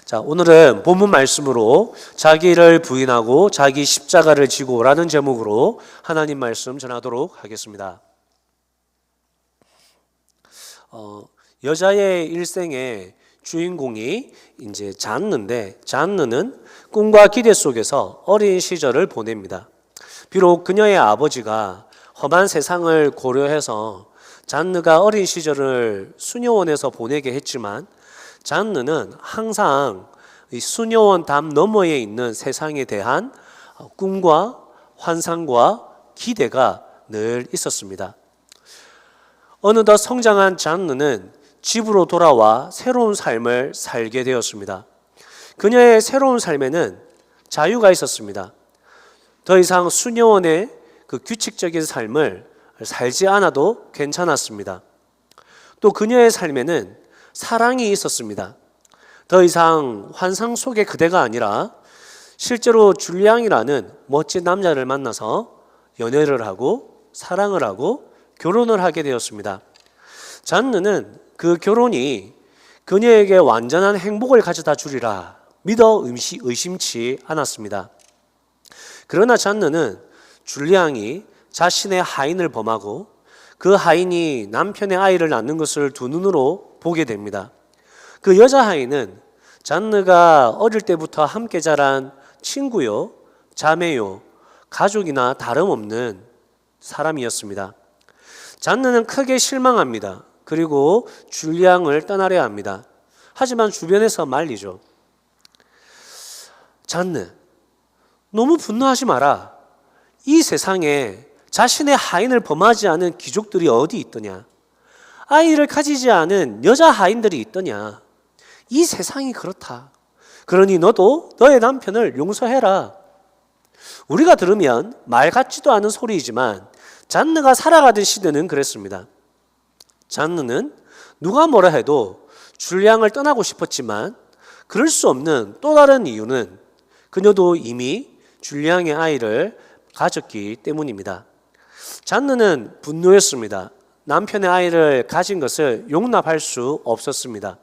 자, 오늘은 본문 말씀으로 자기를 부인하고 자기 십자가를 지고라는 제목으로 하나님 말씀 전하도록 하겠습니다. 여자의 일생의 주인공이 이제 잔느인데, 잔느는 꿈과 기대 속에서 어린 시절을 보냅니다. 비록 그녀의 아버지가 험한 세상을 고려해서 잔느가 어린 시절을 수녀원에서 보내게 했지만, 잔느는 항상 이 수녀원 담 너머에 있는 세상에 대한 꿈과 환상과 기대가 늘 있었습니다. 어느덧 성장한 잔느는 집으로 돌아와 새로운 삶을 살게 되었습니다. 그녀의 새로운 삶에는 자유가 있었습니다. 더 이상 수녀원의 그 규칙적인 삶을 살지 않아도 괜찮았습니다. 또 그녀의 삶에는 사랑이 있었습니다. 더 이상 환상 속의 그대가 아니라 실제로 줄리앙이라는 멋진 남자를 만나서 연애를 하고 사랑을 하고 결혼을 하게 되었습니다. 잔느는 그 결혼이 그녀에게 완전한 행복을 가져다 주리라 믿어 의심치 않았습니다. 그러나 잔느는 줄리앙이 자신의 하인을 범하고 그 하인이 남편의 아이를 낳는 것을 두 눈으로 보게 됩니다. 그 여자 하인은 잔느가 어릴 때부터 함께 자란 친구요, 자매요, 가족이나 다름없는 사람이었습니다. 잔느는 크게 실망합니다. 그리고 줄리앙을 떠나려 합니다. 하지만 주변에서 말리죠. 잔느, 너무 분노하지 마라. 이 세상에 자신의 하인을 범하지 않은 귀족들이 어디 있더냐? 아이를 가지지 않은 여자 하인들이 있더냐? 이 세상이 그렇다. 그러니 너도 너의 남편을 용서해라. 우리가 들으면 말 같지도 않은 소리이지만 잔느가 살아가던 시대는 그랬습니다. 잔느는 누가 뭐라 해도 줄리앙을 떠나고 싶었지만 그럴 수 없는 또 다른 이유는 그녀도 이미 줄리앙의 아이를 가졌기 때문입니다. 잔느는 분노했습니다. 남편의 아이를 가진 것을 용납할 수 없었습니다.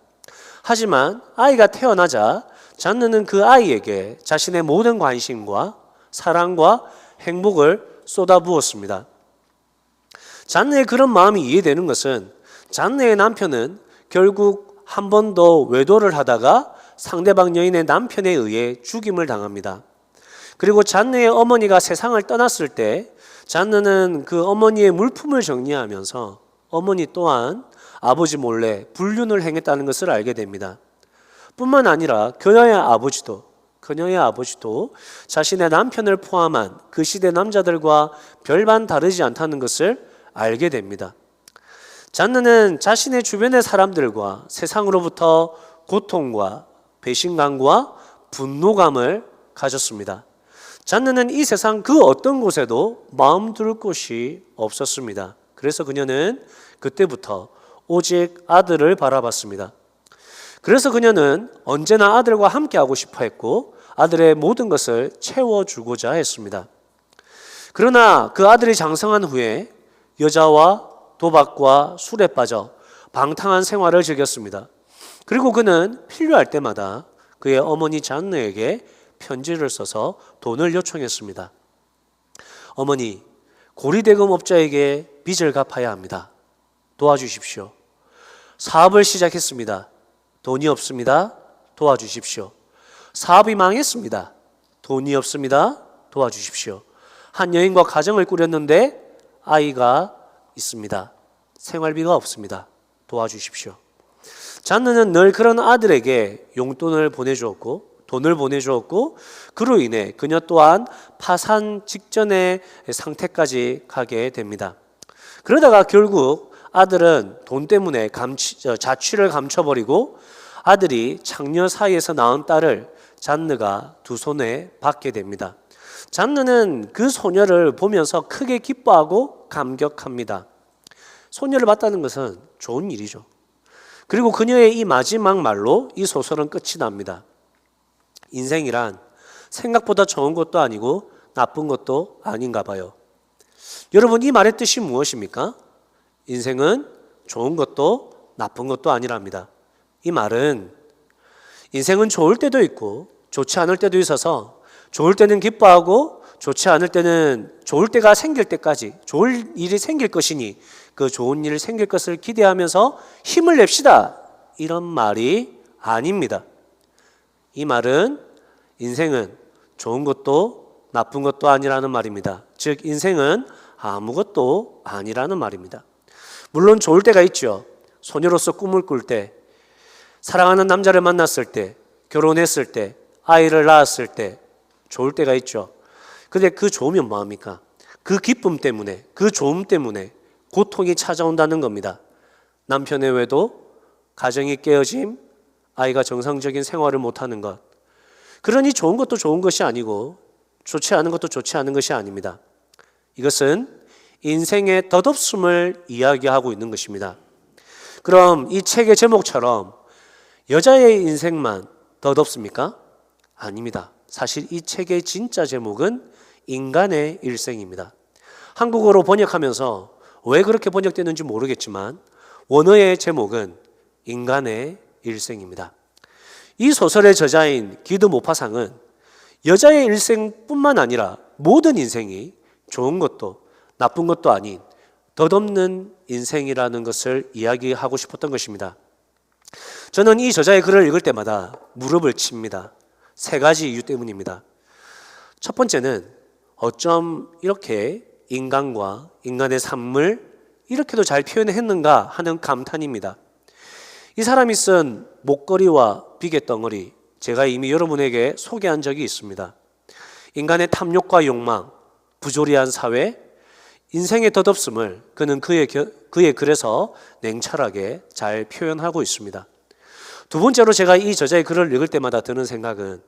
하지만 아이가 태어나자 잔느는 그 아이에게 자신의 모든 관심과 사랑과 행복을 쏟아부었습니다. 잔느의 그런 마음이 이해되는 것은 잔느의 남편은 결국 한 번 더 외도를 하다가 상대방 여인의 남편에 의해 죽임을 당합니다. 그리고 잔느의 어머니가 세상을 떠났을 때 잔느는 그 어머니의 물품을 정리하면서 어머니 또한 아버지 몰래 불륜을 행했다는 것을 알게 됩니다. 뿐만 아니라 그녀의 아버지도 자신의 남편을 포함한 그 시대 남자들과 별반 다르지 않다는 것을 알게 됩니다. 잔느는 자신의 주변의 사람들과 세상으로부터 고통과 배신감과 분노감을 가졌습니다. 잔느는 이 세상 그 어떤 곳에도 마음 둘 곳이 없었습니다. 그래서 그녀는 그때부터 오직 아들을 바라봤습니다. 그래서 그녀는 언제나 아들과 함께하고 싶어 했고 아들의 모든 것을 채워주고자 했습니다. 그러나 그 아들이 장성한 후에 여자와 도박과 술에 빠져 방탕한 생활을 즐겼습니다. 그리고 그는 필요할 때마다 그의 어머니 잔느에게 편지를 써서 돈을 요청했습니다. 어머니, 고리대금업자에게 빚을 갚아야 합니다. 도와주십시오. 사업을 시작했습니다. 돈이 없습니다. 도와주십시오. 사업이 망했습니다. 돈이 없습니다. 도와주십시오. 한 여인과 가정을 꾸렸는데 아이가 있습니다. 생활비가 없습니다. 도와주십시오. 잔느는 늘 그런 아들에게 용돈을 보내주었고 돈을 보내주었고 그로 인해 그녀 또한 파산 직전의 상태까지 가게 됩니다. 그러다가 결국 아들은 돈 때문에 자취를 감춰버리고 아들이 장녀 사이에서 낳은 딸을 잔느가 두 손에 받게 됩니다. 잔느는 그 소녀를 보면서 크게 기뻐하고 감격합니다. 소녀를 받다는 것은 좋은 일이죠. 그리고 그녀의 이 마지막 말로 이 소설은 끝이 납니다. 인생이란 생각보다 좋은 것도 아니고 나쁜 것도 아닌가 봐요. 여러분, 이 말의 뜻이 무엇입니까? 인생은 좋은 것도 나쁜 것도 아니랍니다. 이 말은 인생은 좋을 때도 있고 좋지 않을 때도 있어서 좋을 때는 기뻐하고 좋지 않을 때는 좋을 때가 생길 때까지 좋을 일이 생길 것이니 그 좋은 일이 생길 것을 기대하면서 힘을 냅시다. 이런 말이 아닙니다. 이 말은 인생은 좋은 것도 나쁜 것도 아니라는 말입니다. 즉 인생은 아무것도 아니라는 말입니다. 물론 좋을 때가 있죠. 소녀로서 꿈을 꿀 때, 사랑하는 남자를 만났을 때, 결혼했을 때, 아이를 낳았을 때 좋을 때가 있죠. 근데 그 좋으면 뭐합니까? 그 기쁨 때문에, 그 좋음 때문에 고통이 찾아온다는 겁니다. 남편의 외도, 가정이 깨어짐, 아이가 정상적인 생활을 못하는 것. 그러니 좋은 것도 좋은 것이 아니고 좋지 않은 것도 좋지 않은 것이 아닙니다. 이것은 인생의 덧없음을 이야기하고 있는 것입니다. 그럼 이 책의 제목처럼 여자의 인생만 덧없습니까? 아닙니다. 사실 이 책의 진짜 제목은 인간의 일생입니다. 한국어로 번역하면서 왜 그렇게 번역되는지 모르겠지만 원어의 제목은 인간의 일생입니다. 이 소설의 저자인 기드 모파상은 여자의 일생뿐만 아니라 모든 인생이 좋은 것도 나쁜 것도 아닌 덧없는 인생이라는 것을 이야기하고 싶었던 것입니다. 저는 이 저자의 글을 읽을 때마다 무릎을 칩니다. 세 가지 이유 때문입니다. 첫 번째는 어쩜 이렇게 인간과 인간의 삶을 이렇게도 잘 표현했는가 하는 감탄입니다. 이 사람이 쓴 목걸이와 비계덩어리, 제가 이미 여러분에게 소개한 적이 있습니다. 인간의 탐욕과 욕망, 부조리한 사회, 인생의 덧없음을 그는 그의 글에서 냉철하게 잘 표현하고 있습니다. 두 번째로 제가 이 저자의 글을 읽을 때마다 드는 생각은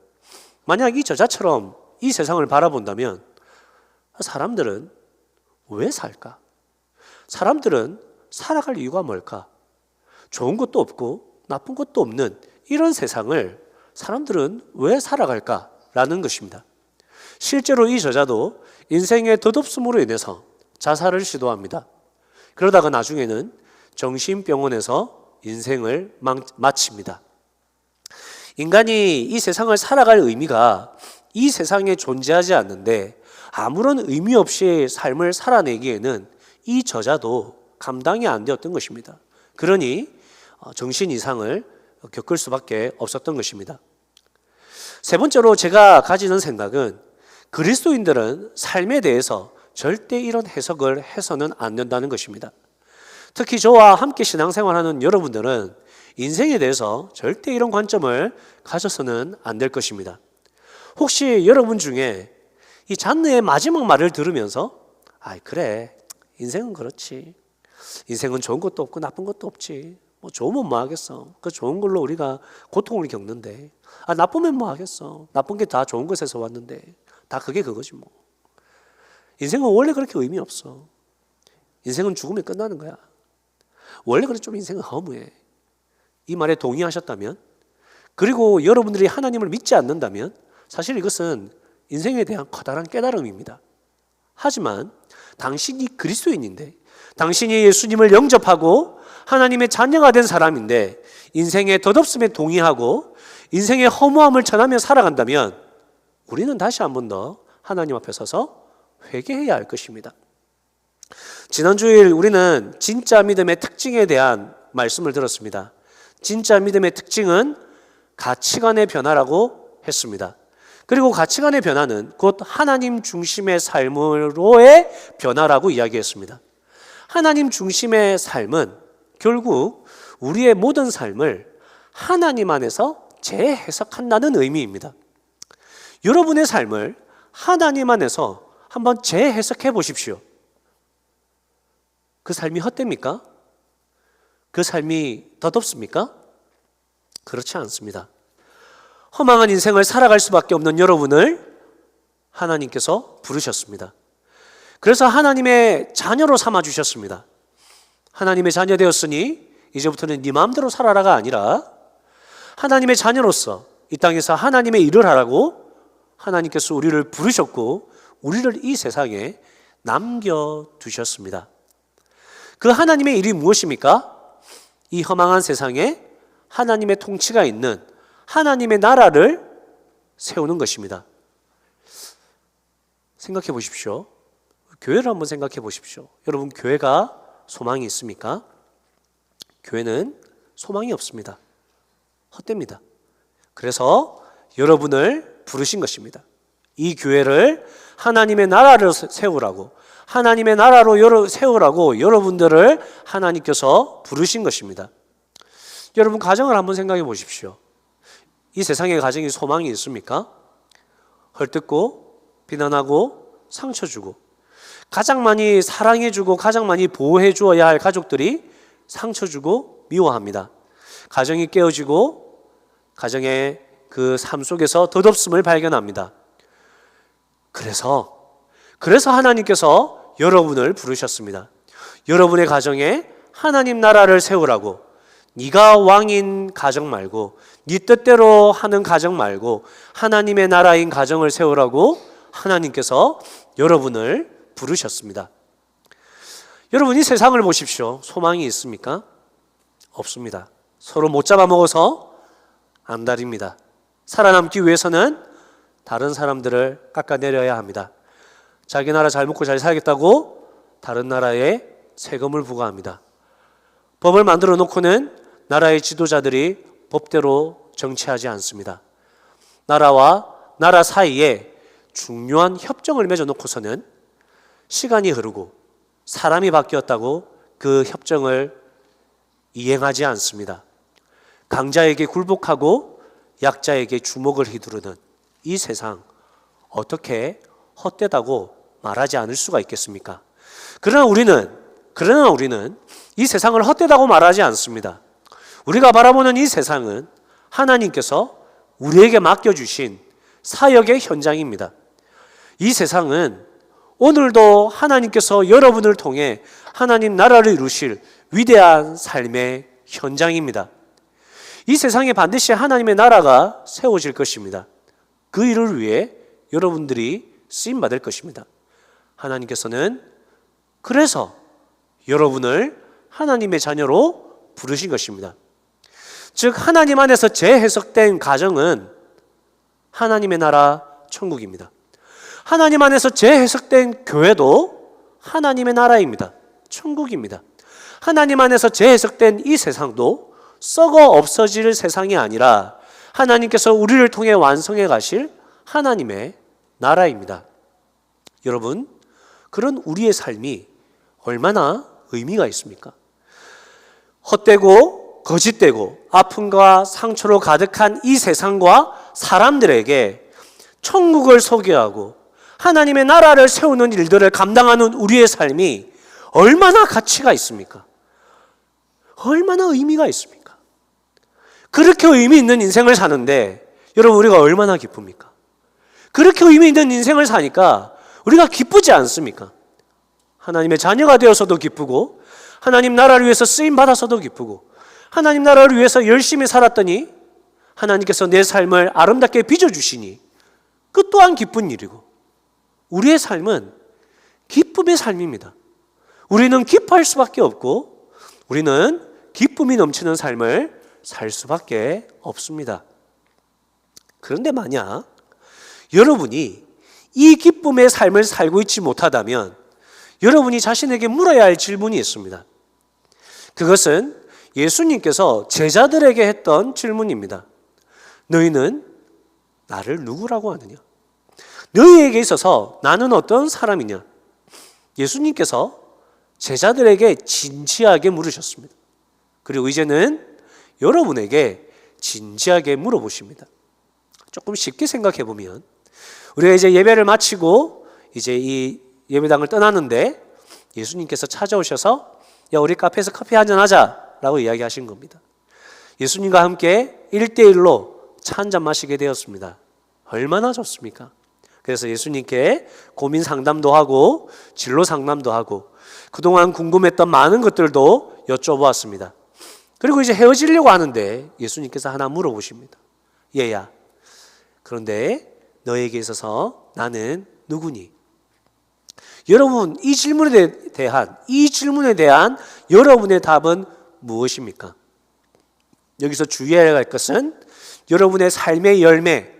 만약 이 저자처럼 이 세상을 바라본다면 사람들은 왜 살까? 사람들은 살아갈 이유가 뭘까? 좋은 것도 없고 나쁜 것도 없는 이런 세상을 사람들은 왜 살아갈까라는 것입니다. 실제로 이 저자도 인생의 덧없음으로 인해서 자살을 시도합니다. 그러다가 나중에는 정신병원에서 인생을 마칩니다. 인간이 이 세상을 살아갈 의미가 이 세상에 존재하지 않는데 아무런 의미 없이 삶을 살아내기에는 이 저자도 감당이 안 되었던 것입니다. 그러니 정신 이상을 겪을 수밖에 없었던 것입니다. 세 번째로 제가 가지는 생각은 그리스도인들은 삶에 대해서 절대 이런 해석을 해서는 안 된다는 것입니다. 특히 저와 함께 신앙생활하는 여러분들은 인생에 대해서 절대 이런 관점을 가져서는 안 될 것입니다. 혹시 여러분 중에 이 잔느의 마지막 말을 들으면서 그래, 인생은 그렇지. 인생은 좋은 것도 없고 나쁜 것도 없지. 뭐 좋으면 뭐 하겠어. 그 좋은 걸로 우리가 고통을 겪는데 나쁘면 뭐 하겠어. 나쁜 게 다 좋은 것에서 왔는데 다 그게 그거지 뭐. 인생은 원래 그렇게 의미 없어. 인생은 죽으면 끝나는 거야. 원래 그래 좀 인생은 허무해. 이 말에 동의하셨다면, 그리고 여러분들이 하나님을 믿지 않는다면 사실 이것은 인생에 대한 커다란 깨달음입니다. 하지만 당신이 그리스도인인데, 당신이 예수님을 영접하고 하나님의 자녀가 된 사람인데 인생의 덧없음에 동의하고 인생의 허무함을 전하며 살아간다면 우리는 다시 한 번 더 하나님 앞에 서서 회개해야 할 것입니다. 지난 주일 우리는 진짜 믿음의 특징에 대한 말씀을 들었습니다. 진짜 믿음의 특징은 가치관의 변화라고 했습니다. 그리고 가치관의 변화는 곧 하나님 중심의 삶으로의 변화라고 이야기했습니다. 하나님 중심의 삶은 결국 우리의 모든 삶을 하나님 안에서 재해석한다는 의미입니다. 여러분의 삶을 하나님 안에서 한번 재해석해 보십시오. 그 삶이 헛됩니까? 그 삶이 덧없습니까? 그렇지 않습니다. 허망한 인생을 살아갈 수밖에 없는 여러분을 하나님께서 부르셨습니다. 그래서 하나님의 자녀로 삼아주셨습니다. 하나님의 자녀 되었으니 이제부터는 네 마음대로 살아라가 아니라 하나님의 자녀로서 이 땅에서 하나님의 일을 하라고 하나님께서 우리를 부르셨고 우리를 이 세상에 남겨두셨습니다. 그 하나님의 일이 무엇입니까? 이 허망한 세상에 하나님의 통치가 있는 하나님의 나라를 세우는 것입니다. 생각해 보십시오. 교회를 한번 생각해 보십시오. 여러분, 교회가 소망이 있습니까? 교회는 소망이 없습니다. 헛됩니다. 그래서 여러분을 부르신 것입니다. 이 교회를 하나님의 나라를 세우라고, 하나님의 나라로 세우라고 여러분들을 하나님께서 부르신 것입니다. 여러분, 가정을 한번 생각해 보십시오. 이 세상에 가정이 소망이 있습니까? 헐뜯고 비난하고 상처 주고, 가장 많이 사랑해 주고 가장 많이 보호해 주어야 할 가족들이 상처 주고 미워합니다. 가정이 깨어지고 가정의 그 삶 속에서 덧없음을 발견합니다. 그래서 하나님께서 여러분을 부르셨습니다. 여러분의 가정에 하나님 나라를 세우라고, 네가 왕인 가정 말고, 네 뜻대로 하는 가정 말고 하나님의 나라인 가정을 세우라고 하나님께서 여러분을 부르셨습니다. 여러분, 이 세상을 보십시오. 소망이 있습니까? 없습니다. 서로 못 잡아먹어서 안달입니다. 살아남기 위해서는 다른 사람들을 깎아내려야 합니다. 자기 나라 잘 먹고 잘 살겠다고 다른 나라에 세금을 부과합니다. 법을 만들어 놓고는 나라의 지도자들이 법대로 정치하지 않습니다. 나라와 나라 사이에 중요한 협정을 맺어 놓고서는 시간이 흐르고 사람이 바뀌었다고 그 협정을 이행하지 않습니다. 강자에게 굴복하고 약자에게 주먹을 휘두르는 이 세상, 어떻게 헛되다고 말하지 않을 수가 있겠습니까? 그러나 우리는 이 세상을 헛되다고 말하지 않습니다. 우리가 바라보는 이 세상은 하나님께서 우리에게 맡겨주신 사역의 현장입니다. 이 세상은 오늘도 하나님께서 여러분을 통해 하나님 나라를 이루실 위대한 삶의 현장입니다. 이 세상에 반드시 하나님의 나라가 세워질 것입니다. 그 일을 위해 여러분들이 쓰임받을 것입니다. 하나님께서는 그래서 여러분을 하나님의 자녀로 부르신 것입니다. 즉, 하나님 안에서 재해석된 가정은 하나님의 나라 천국입니다. 하나님 안에서 재해석된 교회도 하나님의 나라입니다. 천국입니다. 하나님 안에서 재해석된 이 세상도 썩어 없어질 세상이 아니라 하나님께서 우리를 통해 완성해 가실 하나님의 나라입니다. 여러분, 그런 우리의 삶이 얼마나 의미가 있습니까? 헛되고 거짓되고 아픔과 상처로 가득한 이 세상과 사람들에게 천국을 소개하고 하나님의 나라를 세우는 일들을 감당하는 우리의 삶이 얼마나 가치가 있습니까? 얼마나 의미가 있습니까? 그렇게 의미 있는 인생을 사는데 여러분, 우리가 얼마나 기쁩니까? 그렇게 의미 있는 인생을 사니까 우리가 기쁘지 않습니까? 하나님의 자녀가 되어서도 기쁘고, 하나님 나라를 위해서 쓰임 받아서도 기쁘고, 하나님 나라를 위해서 열심히 살았더니 하나님께서 내 삶을 아름답게 빚어주시니 그 또한 기쁜 일이고, 우리의 삶은 기쁨의 삶입니다. 우리는 기뻐할 수밖에 없고 우리는 기쁨이 넘치는 삶을 살 수밖에 없습니다. 그런데 만약 여러분이 이 기쁨의 삶을 살고 있지 못하다면 여러분이 자신에게 물어야 할 질문이 있습니다. 그것은 예수님께서 제자들에게 했던 질문입니다. 너희는 나를 누구라고 하느냐? 너희에게 있어서 나는 어떤 사람이냐? 예수님께서 제자들에게 진지하게 물으셨습니다. 그리고 이제는 여러분에게 진지하게 물어보십니다. 조금 쉽게 생각해 보면, 우리가 이제 예배를 마치고 이제 이 예배당을 떠나는데 예수님께서 찾아오셔서 야, 우리 카페에서 커피 한잔 하자라고 이야기하신 겁니다. 예수님과 함께 1대1로 차 한잔 마시게 되었습니다. 얼마나 좋습니까? 그래서 예수님께 고민 상담도 하고 진로 상담도 하고 그동안 궁금했던 많은 것들도 여쭤보았습니다. 그리고 이제 헤어지려고 하는데 예수님께서 하나 물어보십니다. 얘야, 그런데 너에게 있어서 나는 누구니? 여러분, 이 질문에 대한 여러분의 답은 무엇입니까? 여기서 주의해야 할 것은 여러분의 삶의 열매,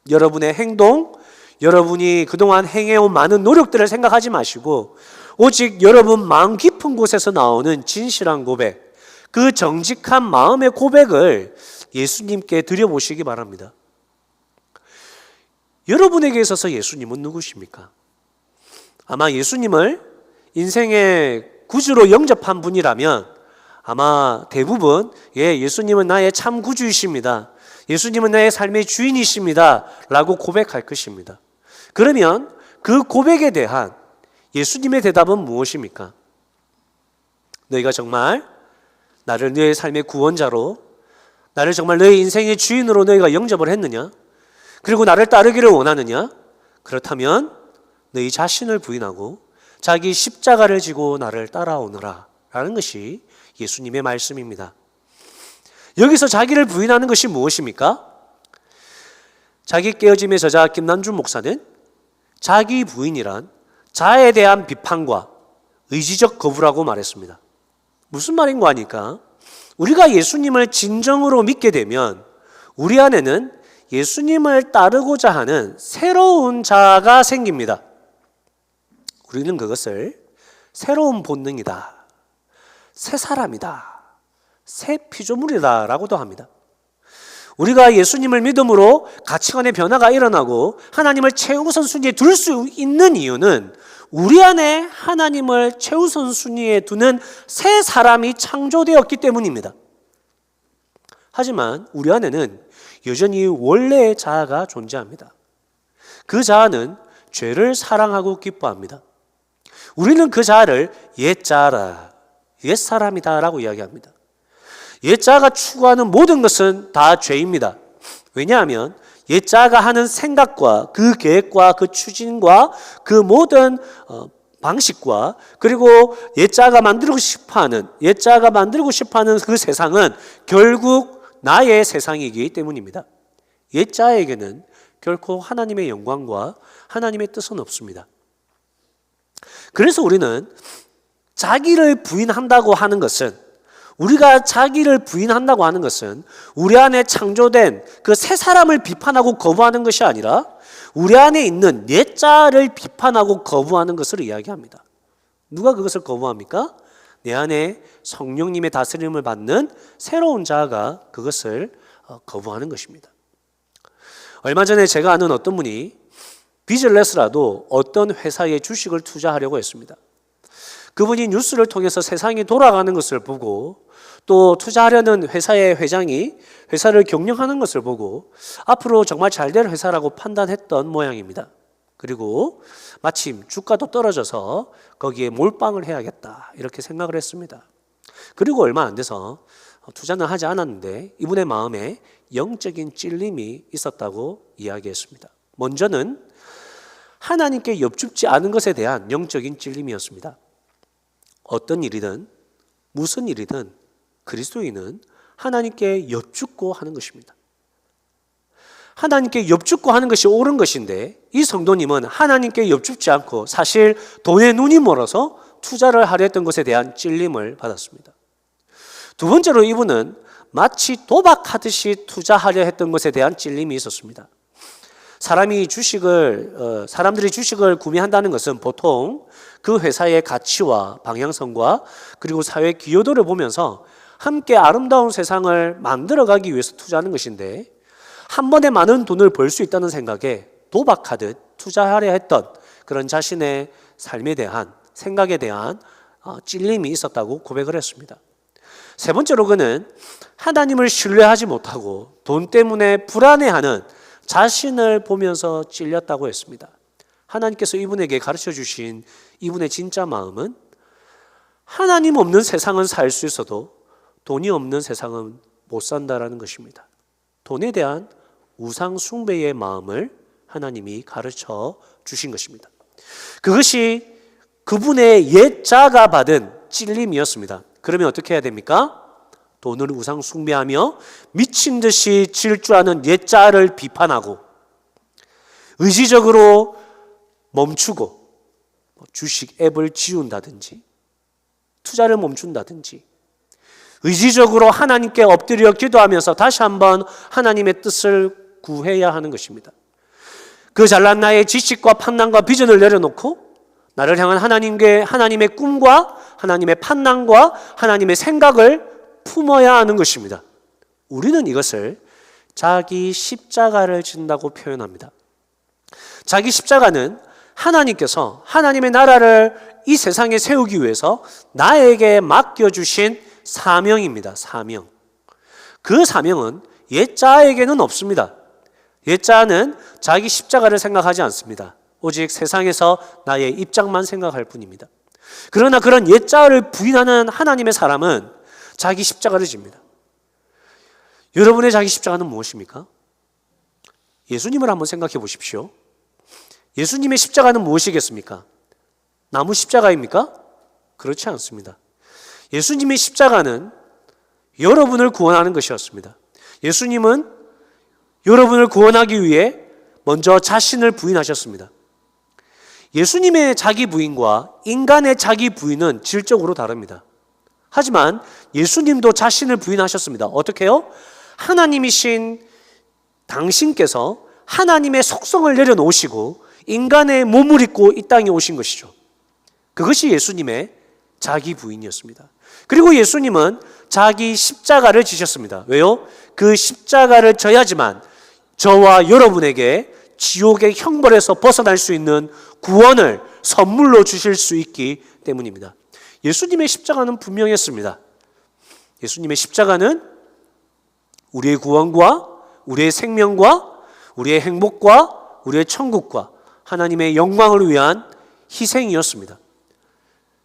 여러분의 행동, 여러분이 그동안 행해온 많은 노력들을 생각하지 마시고 오직 여러분 마음 깊은 곳에서 나오는 진실한 고백, 그 정직한 마음의 고백을 예수님께 드려보시기 바랍니다. 여러분에게 있어서 예수님은 누구십니까? 아마 예수님을 인생의 구주로 영접한 분이라면 아마 대부분 예수님은 나의 참 구주이십니다, 예수님은 나의 삶의 주인이십니다 라고 고백할 것입니다. 그러면 그 고백에 대한 예수님의 대답은 무엇입니까? 너희가 정말 나를 너의 삶의 구원자로, 나를 정말 너의 인생의 주인으로 너희가 영접을 했느냐? 그리고 나를 따르기를 원하느냐? 그렇다면 너희 자신을 부인하고 자기 십자가를 지고 나를 따라오너라 라는 것이 예수님의 말씀입니다. 여기서 자기를 부인하는 것이 무엇입니까? 자기 깨어짐의 저자 김남준 목사는 자기 부인이란 자아에 대한 비판과 의지적 거부라고 말했습니다. 무슨 말인가 하니까 우리가 예수님을 진정으로 믿게 되면 우리 안에는 예수님을 따르고자 하는 새로운 자아가 생깁니다. 우리는 그것을 새로운 본능이다, 새 사람이다, 새 피조물이다 라고도 합니다. 우리가 예수님을 믿음으로 가치관의 변화가 일어나고 하나님을 최우선 순위에 둘 수 있는 이유는 우리 안에 하나님을 최우선 순위에 두는 새 사람이 창조되었기 때문입니다. 하지만 우리 안에는 여전히 원래의 자아가 존재합니다. 그 자아는 죄를 사랑하고 기뻐합니다. 우리는 그 자아를 옛 자아라, 옛 사람이다 라고 이야기합니다. 옛 자아가 추구하는 모든 것은 다 죄입니다. 왜냐하면 옛 자아가 하는 생각과 그 계획과 그 추진과 그 모든 방식과 그리고 옛 자아가 만들고 싶어하는 그 세상은 결국 나의 세상이기 때문입니다. 옛 자아에게는 결코 하나님의 영광과 하나님의 뜻은 없습니다. 그래서 우리는 자기를 부인한다고 하는 것은, 우리가 자기를 부인한다고 하는 것은 우리 안에 창조된 그 새 사람을 비판하고 거부하는 것이 아니라 우리 안에 있는 옛 자아를 비판하고 거부하는 것을 이야기합니다. 누가 그것을 거부합니까? 내 안에 성령님의 다스림을 받는 새로운 자아가 그것을 거부하는 것입니다. 얼마 전에 제가 아는 어떤 분이 빚을 내서라도 어떤 회사에 주식을 투자하려고 했습니다. 그분이 뉴스를 통해서 세상이 돌아가는 것을 보고 또 투자하려는 회사의 회장이 회사를 경영하는 것을 보고 앞으로 정말 잘 될 회사라고 판단했던 모양입니다. 그리고 마침 주가도 떨어져서 거기에 몰빵을 해야겠다 이렇게 생각을 했습니다. 그리고 얼마 안 돼서 투자는 하지 않았는데 이분의 마음에 영적인 찔림이 있었다고 이야기했습니다. 먼저는 하나님께 엽죽지 않은 것에 대한 영적인 찔림이었습니다. 어떤 일이든 무슨 일이든 그리스도인은 하나님께 엽죽고 하는 것입니다. 하나님께 엽죽고 하는 것이 옳은 것인데 이 성도님은 하나님께 엽죽지 않고 사실 돈에 눈이 멀어서 투자를 하려 했던 것에 대한 찔림을 받았습니다. 두 번째로 이분은 마치 도박하듯이 투자하려 했던 것에 대한 찔림이 있었습니다. 사람들이 주식을 구매한다는 것은 보통 그 회사의 가치와 방향성과 그리고 사회 기여도를 보면서 함께 아름다운 세상을 만들어가기 위해서 투자하는 것인데 한 번에 많은 돈을 벌 수 있다는 생각에 도박하듯 투자하려 했던 그런 자신의 삶에 대한 생각에 대한 찔림이 있었다고 고백을 했습니다. 세 번째로 그는 하나님을 신뢰하지 못하고 돈 때문에 불안해하는 자신을 보면서 찔렸다고 했습니다. 하나님께서 이분에게 가르쳐 주신 이분의 진짜 마음은 하나님 없는 세상은 살 수 있어도 돈이 없는 세상은 못 산다라는 것입니다. 돈에 대한 우상 숭배의 마음을 하나님이 가르쳐 주신 것입니다. 그것이 그분의 옛 자아가 받은 찔림이었습니다. 그러면 어떻게 해야 됩니까? 돈을 우상 숭배하며 미친 듯이 질주하는 옛 자아를 비판하고 의지적으로 멈추고 주식 앱을 지운다든지 투자를 멈춘다든지 의지적으로 하나님께 엎드려 기도하면서 다시 한번 하나님의 뜻을 구해야 하는 것입니다. 그 잘난 나의 지식과 판단과 비전을 내려놓고 나를 향한 하나님의 꿈과 하나님의 판단과 하나님의 생각을 품어야 하는 것입니다. 우리는 이것을 자기 십자가를 진다고 표현합니다. 자기 십자가는 하나님께서 하나님의 나라를 이 세상에 세우기 위해서 나에게 맡겨주신 사명입니다. 사명. 그 사명은 옛자에게는 없습니다. 옛자는 자기 십자가를 생각하지 않습니다. 오직 세상에서 나의 입장만 생각할 뿐입니다. 그러나 그런 옛자를 부인하는 하나님의 사람은 자기 십자가를 집니다. 여러분의 자기 십자가는 무엇입니까? 예수님을 한번 생각해 보십시오. 예수님의 십자가는 무엇이겠습니까? 나무 십자가입니까? 그렇지 않습니다. 예수님의 십자가는 여러분을 구원하는 것이었습니다. 예수님은 여러분을 구원하기 위해 먼저 자신을 부인하셨습니다. 예수님의 자기 부인과 인간의 자기 부인은 질적으로 다릅니다. 하지만 예수님도 자신을 부인하셨습니다. 어떻게요? 하나님이신 당신께서 하나님의 속성을 내려놓으시고 인간의 몸을 입고 이 땅에 오신 것이죠. 그것이 예수님의 자기 부인이었습니다. 그리고 예수님은 자기 십자가를 지셨습니다. 왜요? 그 십자가를 져야지만 저와 여러분에게 지옥의 형벌에서 벗어날 수 있는 구원을 선물로 주실 수 있기 때문입니다. 예수님의 십자가는 분명했습니다. 예수님의 십자가는 우리의 구원과 우리의 생명과 우리의 행복과 우리의 천국과 하나님의 영광을 위한 희생이었습니다.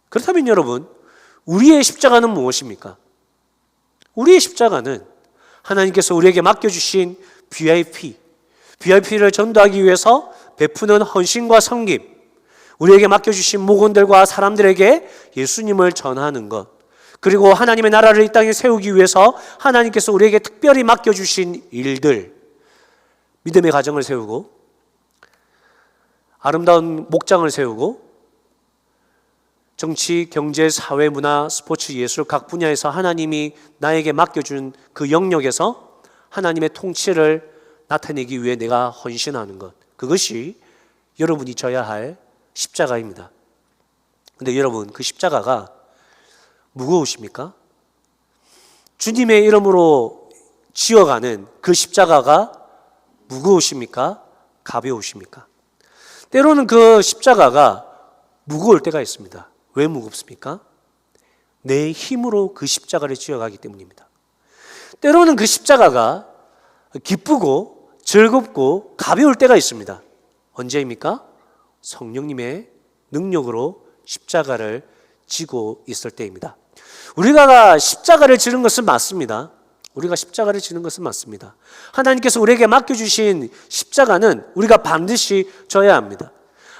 그렇다면 여러분, 우리의 십자가는 무엇입니까? 우리의 십자가는 하나님께서 우리에게 맡겨주신 VIP를 전도하기 위해서 베푸는 헌신과 섬김, 우리에게 맡겨주신 목원들과 사람들에게 예수님을 전하는 것, 그리고 하나님의 나라를 이 땅에 세우기 위해서 하나님께서 우리에게 특별히 맡겨주신 일들, 믿음의 가정을 세우고 아름다운 목장을 세우고 정치, 경제, 사회, 문화, 스포츠, 예술 각 분야에서 하나님이 나에게 맡겨준 그 영역에서 하나님의 통치를 나타내기 위해 내가 헌신하는 것, 그것이 여러분이 져야 할 십자가입니다. 근데 여러분, 그 십자가가 무거우십니까? 주님의 이름으로 지어가는 그 십자가가 무거우십니까? 가벼우십니까? 때로는 그 십자가가 무거울 때가 있습니다. 왜 무겁습니까? 내 힘으로 그 십자가를 지어가기 때문입니다. 때로는 그 십자가가 기쁘고 즐겁고 가벼울 때가 있습니다. 언제입니까? 성령님의 능력으로 십자가를 지고 있을 때입니다. 우리가 십자가를 지는 것은 맞습니다. 우리가 십자가를 지는 것은 맞습니다. 하나님께서 우리에게 맡겨주신 십자가는 우리가 반드시 져야 합니다.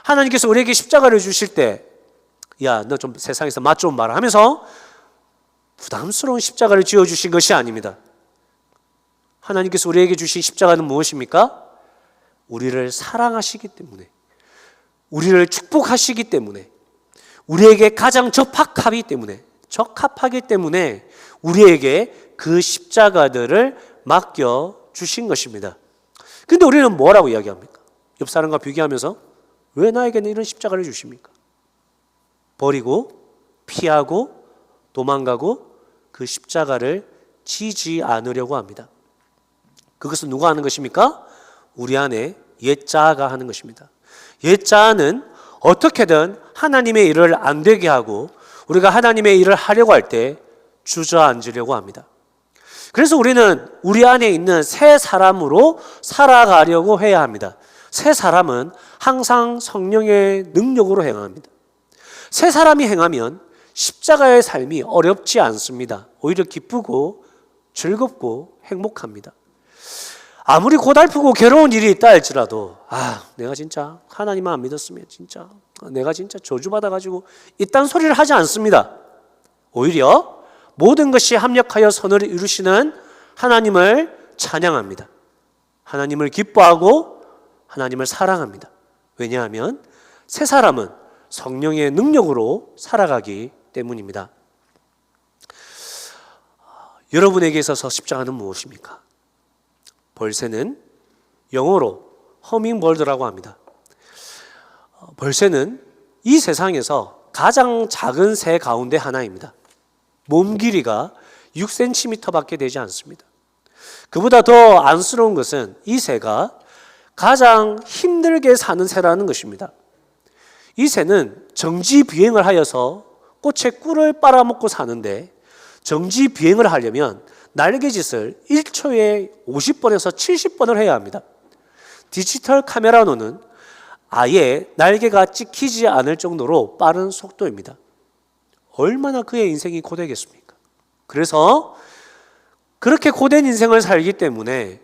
하나님께서 우리에게 십자가를 주실 때, 야, 너 좀 세상에서 맛 좀 봐라 하면서 부담스러운 십자가를 지어주신 것이 아닙니다. 하나님께서 우리에게 주신 십자가는 무엇입니까? 우리를 사랑하시기 때문에, 우리를 축복하시기 때문에, 우리에게 가장 적합하기 때문에 우리에게 그 십자가들을 맡겨주신 것입니다. 그런데 우리는 뭐라고 이야기합니까? 옆 사람과 비교하면서 왜 나에게는 이런 십자가를 주십니까? 버리고 피하고 도망가고 그 십자가를 지지 않으려고 합니다. 그것은 누가 하는 것입니까? 우리 안에 옛자아가 하는 것입니다. 옛자아는 어떻게든 하나님의 일을 안 되게 하고 우리가 하나님의 일을 하려고 할 때 주저앉으려고 합니다. 그래서 우리는 우리 안에 있는 새 사람으로 살아가려고 해야 합니다. 새 사람은 항상 성령의 능력으로 행합니다. 새 사람이 행하면 십자가의 삶이 어렵지 않습니다. 오히려 기쁘고 즐겁고 행복합니다. 아무리 고달프고 괴로운 일이 있다 할지라도 내가 진짜 하나님만 안 믿었으면 진짜 내가 진짜 저주받아가지고 이딴 소리를 하지 않습니다. 오히려 모든 것이 합력하여 선을 이루시는 하나님을 찬양합니다. 하나님을 기뻐하고 하나님을 사랑합니다. 왜냐하면 새 사람은 성령의 능력으로 살아가기 때문입니다. 여러분에게 있어서 십자가는 무엇입니까? 벌새는 영어로 허밍버드라고 합니다. 벌새는 이 세상에서 가장 작은 새 가운데 하나입니다. 몸 길이가 6cm밖에 되지 않습니다. 그보다 더 안쓰러운 것은 이 새가 가장 힘들게 사는 새라는 것입니다. 이 새는 정지 비행을 하여서 꽃의 꿀을 빨아먹고 사는데, 정지 비행을 하려면 날개짓을 1초에 50번에서 70번을 해야 합니다. 디지털 카메라로는 아예 날개가 찍히지 않을 정도로 빠른 속도입니다. 얼마나 그의 인생이 고되겠습니까? 그래서 그렇게 고된 인생을 살기 때문에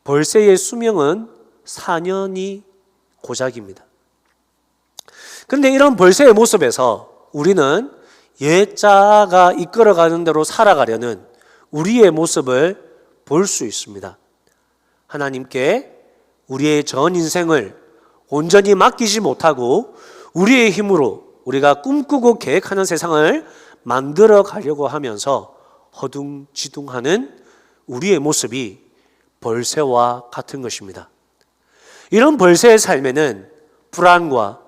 벌새의 수명은 4년이 고작입니다. 그런데 이런 벌새의 모습에서 우리는 옛자가 이끌어가는 대로 살아가려는 우리의 모습을 볼 수 있습니다. 하나님께 우리의 전 인생을 온전히 맡기지 못하고 우리의 힘으로 우리가 꿈꾸고 계획하는 세상을 만들어 가려고 하면서 허둥지둥하는 우리의 모습이 벌새와 같은 것입니다. 이런 벌새의 삶에는 불안과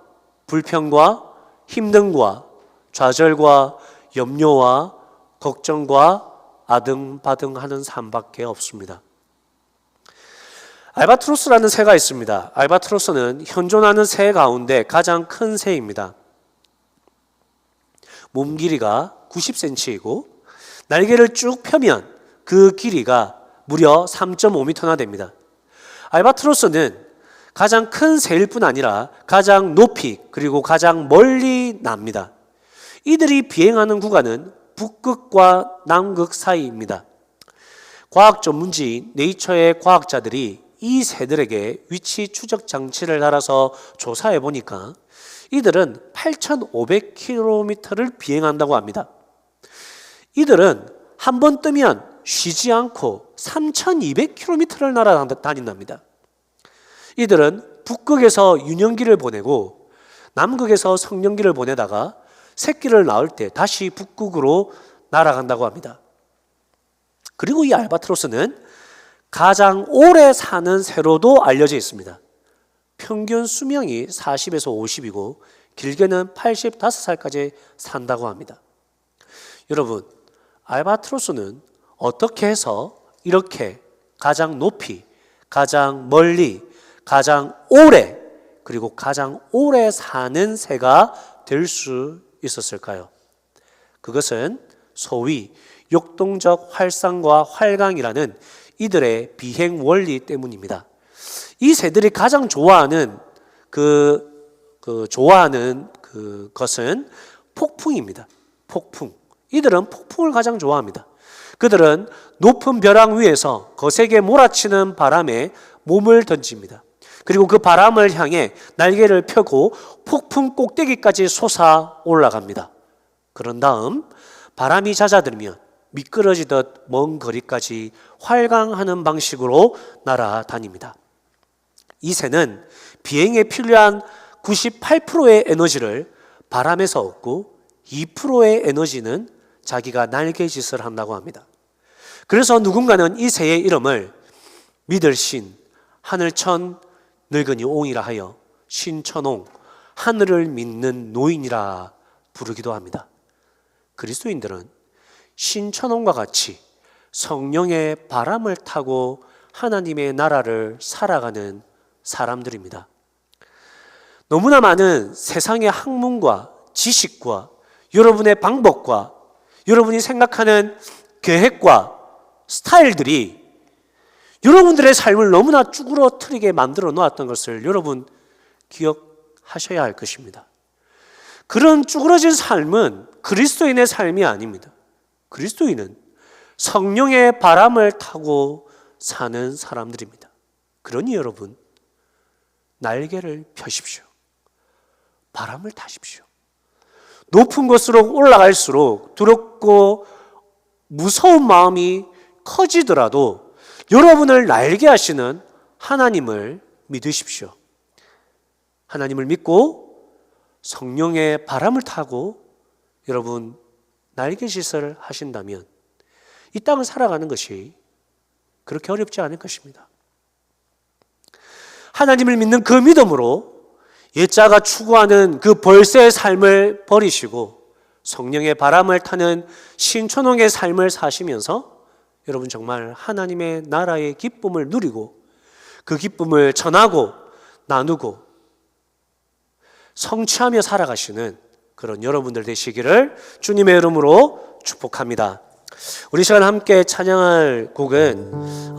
불평과 힘듦과 좌절과 염려와 걱정과 아등바등하는 삶밖에 없습니다. 알바트로스라는 새가 있습니다. 알바트로스는 현존하는 새 가운데 가장 큰 새입니다. 몸 길이가 90cm이고 날개를 쭉 펴면 그 길이가 무려 3.5m나 됩니다. 알바트로스는 가장 큰 새일 뿐 아니라 가장 높이 그리고 가장 멀리 납니다. 이들이 비행하는 구간은 북극과 남극 사이입니다. 과학 전문지인 네이처의 과학자들이 이 새들에게 위치 추적 장치를 달아서 조사해 보니까 이들은 8,500km를 비행한다고 합니다. 이들은 한 번 뜨면 쉬지 않고 3,200km를 날아다닌답니다. 이들은 북극에서 유년기를 보내고 남극에서 성년기를 보내다가 새끼를 낳을 때 다시 북극으로 날아간다고 합니다. 그리고 이 알바트로스는 가장 오래 사는 새로도 알려져 있습니다. 평균 수명이 40에서 50이고 길게는 85살까지 산다고 합니다. 여러분, 알바트로스는 어떻게 해서 이렇게 가장 높이, 가장 멀리, 가장 오래, 그리고 가장 오래 사는 새가 될 수 있었을까요? 그것은 소위 역동적 활상과 활강이라는 이들의 비행 원리 때문입니다. 이 새들이 가장 좋아하는 것은 폭풍입니다. 폭풍. 이들은 폭풍을 가장 좋아합니다. 그들은 높은 벼랑 위에서 거세게 몰아치는 바람에 몸을 던집니다. 그리고 그 바람을 향해 날개를 펴고 폭풍 꼭대기까지 솟아 올라갑니다. 그런 다음 바람이 잦아들면 미끄러지듯 먼 거리까지 활강하는 방식으로 날아다닙니다. 이 새는 비행에 필요한 98%의 에너지를 바람에서 얻고 2%의 에너지는 자기가 날개짓을 한다고 합니다. 그래서 누군가는 이 새의 이름을 믿을 신, 하늘천 늙은이 옹이라 하여 신천옹, 하늘을 믿는 노인이라 부르기도 합니다. 그리스도인들은 신천옹과 같이 성령의 바람을 타고 하나님의 나라를 살아가는 사람들입니다. 너무나 많은 세상의 학문과 지식과 여러분의 방법과 여러분이 생각하는 계획과 스타일들이 여러분들의 삶을 너무나 쭈그러뜨리게 만들어 놓았던 것을 여러분 기억하셔야 할 것입니다. 그런 쭈그러진 삶은 그리스도인의 삶이 아닙니다. 그리스도인은 성령의 바람을 타고 사는 사람들입니다. 그러니 여러분, 날개를 펴십시오. 바람을 타십시오. 높은 곳으로 올라갈수록 두렵고 무서운 마음이 커지더라도 여러분을 날게 하시는 하나님을 믿으십시오. 하나님을 믿고 성령의 바람을 타고 여러분 날개짓을 하신다면 이 땅을 살아가는 것이 그렇게 어렵지 않을 것입니다. 하나님을 믿는 그 믿음으로 옛자가 추구하는 그 벌새의 삶을 버리시고 성령의 바람을 타는 신촌홍의 삶을 사시면서 여러분 정말 하나님의 나라의 기쁨을 누리고 그 기쁨을 전하고 나누고 성취하며 살아가시는 그런 여러분들 되시기를 주님의 이름으로 축복합니다. 우리 시간 함께 찬양할 곡은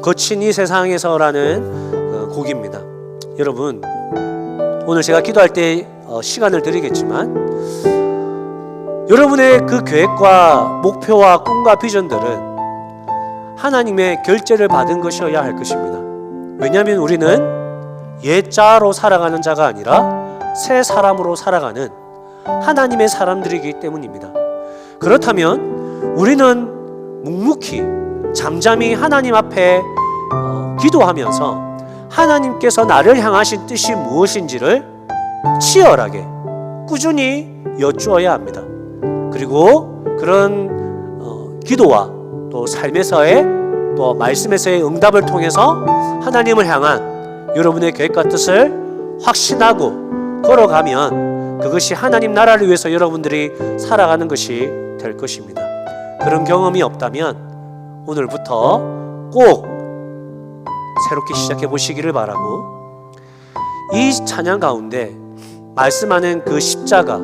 거친 이 세상에서라는 곡입니다. 여러분 오늘 제가 기도할 때 시간을 드리겠지만 여러분의 그 계획과 목표와 꿈과 비전들은 하나님의 결제를 받은 것이어야 할 것입니다. 왜냐하면 우리는 옛자로 살아가는 자가 아니라 새 사람으로 살아가는 하나님의 사람들이기 때문입니다. 그렇다면 우리는 묵묵히 잠잠히 하나님 앞에 기도하면서 하나님께서 나를 향하신 뜻이 무엇인지를 치열하게 꾸준히 여쭈어야 합니다. 그리고 그런 기도와 또 삶에서의 또 말씀에서의 응답을 통해서 하나님을 향한 여러분의 계획과 뜻을 확신하고 걸어가면 그것이 하나님 나라를 위해서 여러분들이 살아가는 것이 될 것입니다. 그런 경험이 없다면 오늘부터 꼭 새롭게 시작해 보시기를 바라고, 이 찬양 가운데 말씀하는 그 십자가,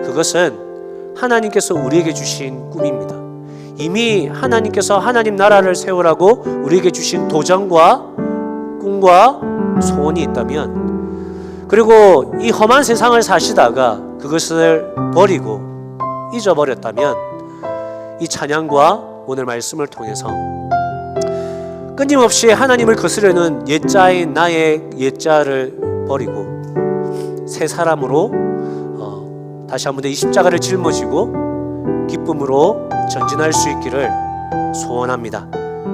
그것은 하나님께서 우리에게 주신 꿈입니다. 이미 하나님께서 하나님 나라를 세우라고 우리에게 주신 도전과 꿈과 소원이 있다면, 그리고 이 험한 세상을 사시다가 그것을 버리고 잊어버렸다면 이 찬양과 오늘 말씀을 통해서 끊임없이 하나님을 거스르는 옛자인 나의 옛자를 버리고 새 사람으로 다시 한번 이 십자가를 짊어지고 기쁨으로 전진할 수 있기를 소원합니다.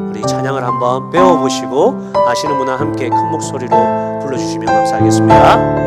우리 찬양을 한번 배워보시고 아시는 분은 함께 큰 목소리로 불러주시면 감사하겠습니다.